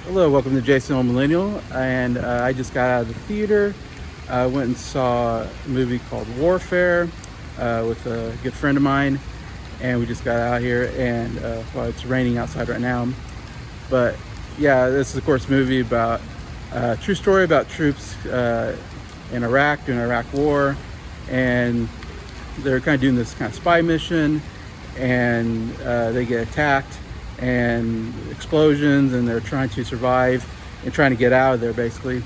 Hello, welcome to Jason Old Millennial, and I just got out of the theater. I went and saw a movie called Warfare with a good friend of mine, and we just got out here, and well, it's raining outside right now. But yeah, this is of course a movie about true story about troops in Iraq during the Iraq War, and they're kind of doing this kind of spy mission, and they get attacked and explosions, and they're trying to survive and trying to get out of there basically.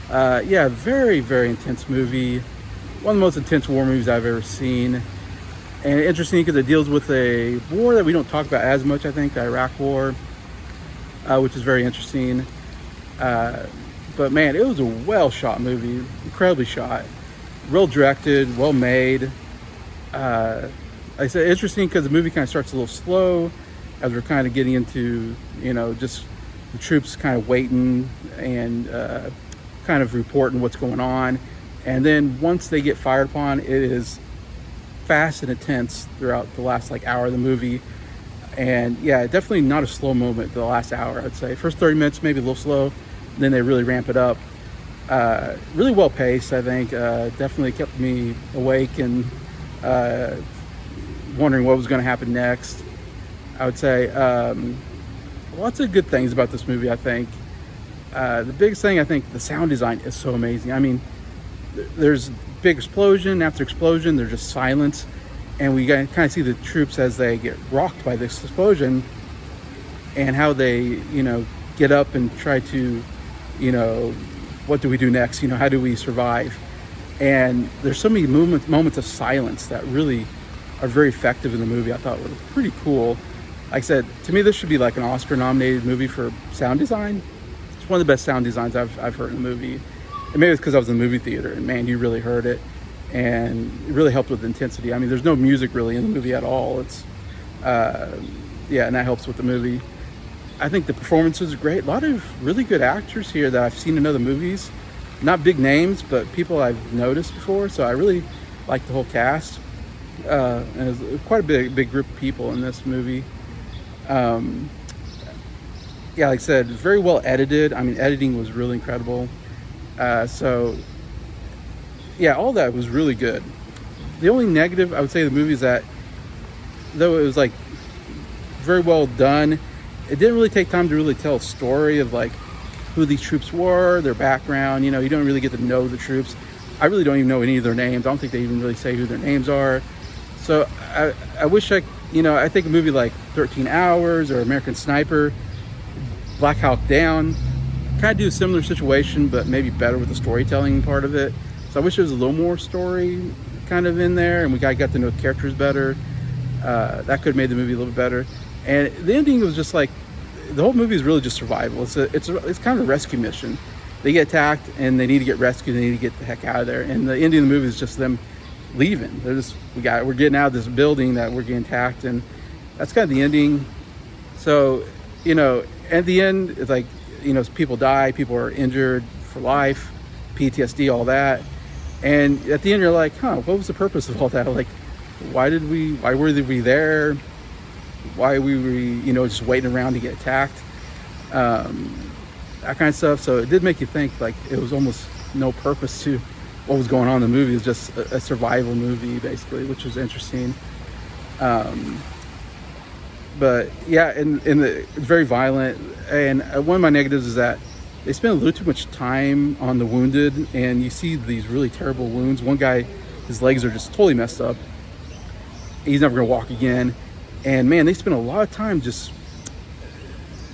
Yeah, very, very intense movie. One of the most intense war movies I've ever seen. And interesting because it deals with a war that we don't talk about as much, I think, the Iraq War, which is very interesting. But man, it was a well shot movie, incredibly shot, well directed, well made. Like I said, interesting because the movie kind of starts a little slow as we're kind of getting into, just the troops kind of waiting and kind of reporting what's going on. And then once they get fired upon, it is fast and intense throughout the last hour of the movie. And yeah, definitely not a slow moment the last hour, I'd say. First 30 minutes, maybe a little slow. Then they really ramp it up. Really well paced, I think. Definitely kept me awake and wondering what was going to happen next. I would say lots of good things about this movie, I think. The biggest thing, I think, the sound design is so amazing. I mean, there's big explosion. After explosion, there's just silence. And we kind of see the troops as they get rocked by this explosion and how they, get up and try to, what do we do next? How do we survive? And there's so many moments of silence that really are very effective in the movie. I thought were pretty cool. Like I said, to me, this should be like an Oscar-nominated movie for sound design. It's one of the best sound designs I've heard in a movie. And maybe it's because I was in the movie theater, and man, you really heard it. And it really helped with intensity. I mean, there's no music really in the movie at all. It's, and that helps with the movie. I think the performances are great. A lot of really good actors here that I've seen in other movies. Not big names, but people I've noticed before. So I really like the whole cast. And there's quite a big group of people in this movie. Like I said, very well edited. I mean, editing was really incredible. All that was really good. The only negative I would say of the movie is that though it was very well done, it didn't really take time to really tell a story of who these troops were, their background. You don't really get to know the troops. I really don't even know any of their names. I don't think they even really say who their names are. So I wish I think a movie like 13 Hours or American Sniper, Black Hawk Down, kind of do a similar situation, but maybe better with the storytelling part of it. So I wish there was a little more story kind of in there, and we got to know the characters better. That could have made the movie a little bit better. And the ending was just the whole movie is really just survival. It's kind of a rescue mission. They get attacked and they need to get rescued. They need to get the heck out of there. And the ending of the movie is just them leaving. We're getting out of this building that we're getting attacked, and that's kind of the ending. So at the end, it's people die, people are injured for life, PTSD, all that. And at the end, you're like, what was the purpose of all that? Why were we there? Why were we, just waiting around to get attacked? That kind of stuff. So it did make you think it was almost no purpose to what was going on in the movie. It was just a survival movie basically, which was interesting. But yeah, it's very violent. And one of my negatives is that they spend a little too much time on the wounded, and you see these really terrible wounds. One guy, his legs are just totally messed up. He's never gonna walk again. And man, they spend a lot of time just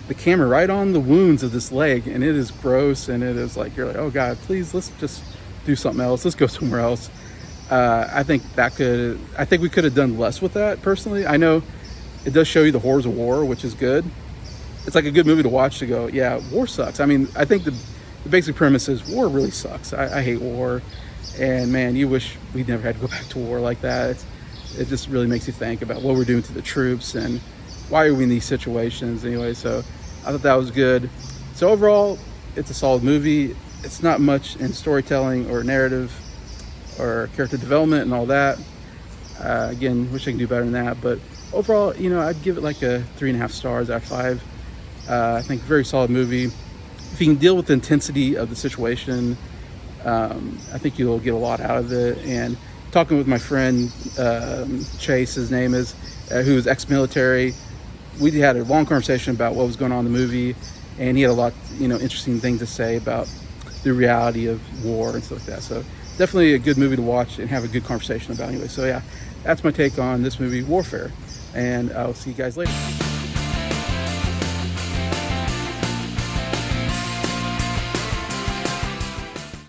the camera right on the wounds of this leg, and it is gross, and it is you're like, oh God, please, let's just do something else. Let's go somewhere else. I think we could have done less with that personally. I know it does show you the horrors of war, which is good. It's a good movie to watch to go, yeah, war sucks. I mean, I think the basic premise is war really sucks. I hate war. And man, you wish we never had to go back to war like that. It just really makes you think about what we're doing to the troops and why are we in these situations anyway. So I thought that was good. So overall, it's a solid movie. It's not much in storytelling or narrative or character development and all that. Again, wish I could do better than that, but overall, I'd give it like a 3.5 stars out of 5. I think very solid movie. If you can deal with the intensity of the situation, I think you'll get a lot out of it. And talking with my friend Chase, his name is, who is ex-military, we had a long conversation about what was going on in the movie, and he had a lot, interesting things to say about the reality of war and stuff like that. So definitely a good movie to watch and have a good conversation about anyway. So yeah, that's my take on this movie, Warfare, and I'll see you guys later.